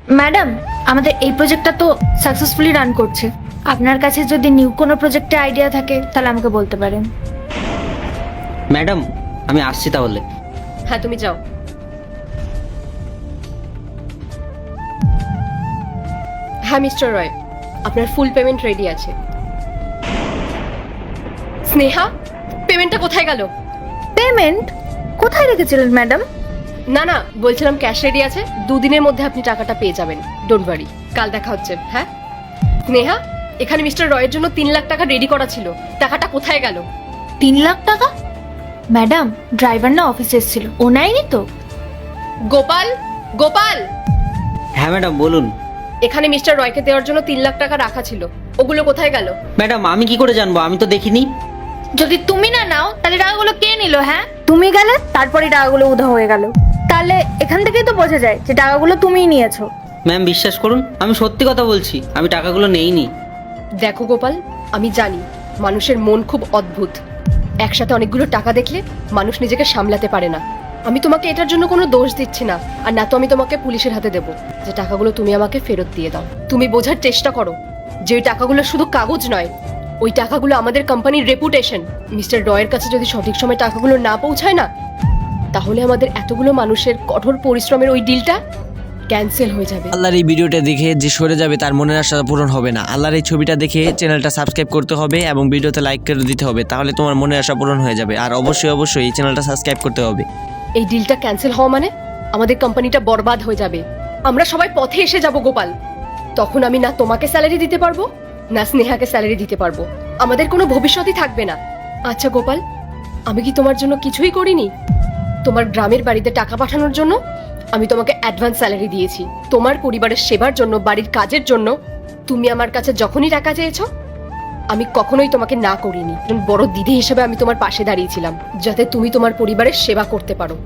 Madam, আমাদের এই প্রজেক্টটা তো সাকসেসফুলি রান করছে। আপনার কাছে যদি নিউ কোনো প্রজেক্টে আইডিয়া থাকে তাহলে আমাকে বলতে পারেন। ম্যাডাম, আমি আসছি তাহলে। হ্যাঁ, তুমি যাও। হ্যাঁ মিস্টার রয়, আপনার ফুল পেমেন্ট রেডি আছে। স্নেহা, পেমেন্টটা কোথায় গেল? পেমেন্ট কোথায় রেখেছিলেন ম্যাডাম? না না, বলছিলাম ক্যাশ রেডি আছে, 2 দিনের মধ্যে আপনি টাকাটা পেয়ে যাবেন। ডোন্ট ওয়ারি, কাল দেখা হচ্ছে। হ্যাঁ স্নেহা, এখানে মিস্টার রয়ের জন্য 3 লাখ টাকা রেডি করা ছিল, টাকাটা কোথায় গেল? 3 লাখ টাকা? ম্যাডাম, ড্রাইভার না অফিসে এসেছিল, ও নেয়নি তো? গোপাল, গোপাল, হ্যাঁ ম্যাডাম বলুন। এখানে মিস্টার রয়কে দেওয়ার জন্য 3 লাখ টাকা রাখা ছিল, ওগুলো কোথায় গেল? ম্যাডাম, আমি কি করে জানবো? আমি তো দেখিনি। যদি তুমি না নাও তাহলে টাকাগুলো কে নিল? হ্যাঁ, তুমি গেলে তারপরে টাকাগুলো উধাও হয়ে গেল। তাহলে এখান থেকেই তো বোঝা যায় যে টাকাগুলো তুমিই নিয়েছো। ম্যাম বিশ্বাস করুন, আমি সত্যি কথা বলছি, আমি টাকাগুলো নেইনি। দেখো গোপাল, আমি জানি মানুষের মন খুব অদ্ভুত। একসাথে অনেকগুলো টাকা দেখলে মানুষ নিজেকে সামলাতে পারে না। আমি তোমাকে এটার জন্য কোনো দোষ দিচ্ছি না, আর না তো আমি তোমাকে পুলিশের হাতে দেবো যে টাকাগুলো তুমি আমাকে ফেরত দিয়ে দাও। তুমি বোঝার চেষ্টা করো যে ওই টাকাগুলো শুধু কাগজ নয়, ওই টাকাগুলো আমাদের কোম্পানির রেপুটেশন। মিস্টার রয়ের কাছে যদি সঠিক সময় টাকাগুলো না পৌঁছায় না, তাহলে আমাদের এতগুলো মানুষের কঠোর পরিশ্রমের ওই ডিলটা ক্যান্সেল হয়ে যাবে। আল্লাহর এই ভিডিওটা দেখে যে সরে যাবে তার মনের আশা পূরণ হবে না। আল্লাহর এই ছবিটা দেখে চ্যানেলটা সাবস্ক্রাইব করতে হবে এবং ভিডিওতে লাইক করে দিতে হবে, তাহলে তোমার মনের আশা পূরণ হয়ে যাবে। আর অবশ্যই অবশ্যই এই চ্যানেলটা সাবস্ক্রাইব করতে হবে। এই ডিলটা ক্যান্সেল হওয়া মানে আমাদের কোম্পানিটা বরবাদ হয়ে যাবে। আমরা সবাই পথে এসে যাব গোপাল। তখন আমি না তোমাকে স্যালারি দিতে পারবো, না স্নেহাকে স্যালারি দিতে পারবো। আমাদের কোনো ভবিষ্যৎই থাকবে না। আচ্ছা গোপাল, আমি কি তোমার জন্য কিছুই করিনি? তোমার গ্রামের বাড়িতে টাকা পাঠানোর জন্য আমি তোমাকে অ্যাডভান্স স্যালারি দিয়েছি। তোমার পরিবারের সেবার জন্য, বাড়ির কাজের জন্য তুমি আমার কাছে যখনই টাকা চেয়েছো, আমি কখনোই তোমাকে না করিনি। একজন বড় দিদি হিসেবে আমি তোমার পাশে দাঁড়িয়েছিলাম, যাতে তুমি তোমার পরিবারের সেবা করতে পারো।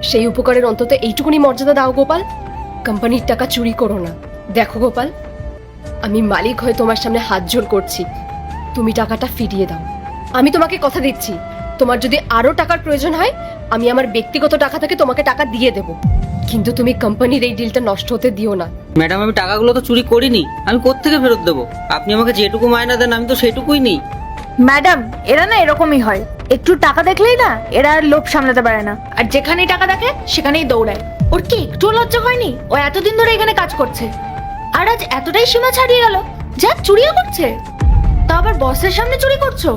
সেই উপকারের অন্তত এইটুকুনি মর্যাদা দাও গোপাল। কোম্পানির টাকা চুরি করো না। দেখো গোপাল, আমি মালিক হয়ে তোমার সামনে হাত জোড় করছি, তুমি টাকাটা ফিরিয়ে দাও। আমি তোমাকে কথা দিচ্ছি, তোমার যদি আরো টাকার প্রয়োজন হয়, আমি আমার ব্যক্তিগত টাকা থেকে তোমাকে টাকা দিয়ে দেব, কিন্তু তুমি কোম্পানির এই ডিলটা নষ্ট হতে দিও না। ম্যাডাম, আমি টাকাগুলো তো চুরি করিনি, আমি কোত্থেকে ফেরত দেবো? আপনি আমাকে যেটুকু মায়না দেন আমি তো সেটুকুই নিই। ম্যাডাম, এরা না এরকমই হয়, একটু টাকা দেখলেই না এরা আর লোভ সামলাতে পারে না, আর যেখানেই টাকা দেখে সেখানেই দৌড়ায়। ওর কি একটু লজ্জা হয়নি? ও এতদিন ধরে এখানে কাজ করছে, আর আজ এতটাই সীমা ছাড়িয়ে গেল যা চুরিও করছে, তা আবার বসের সামনে চুরি করছো।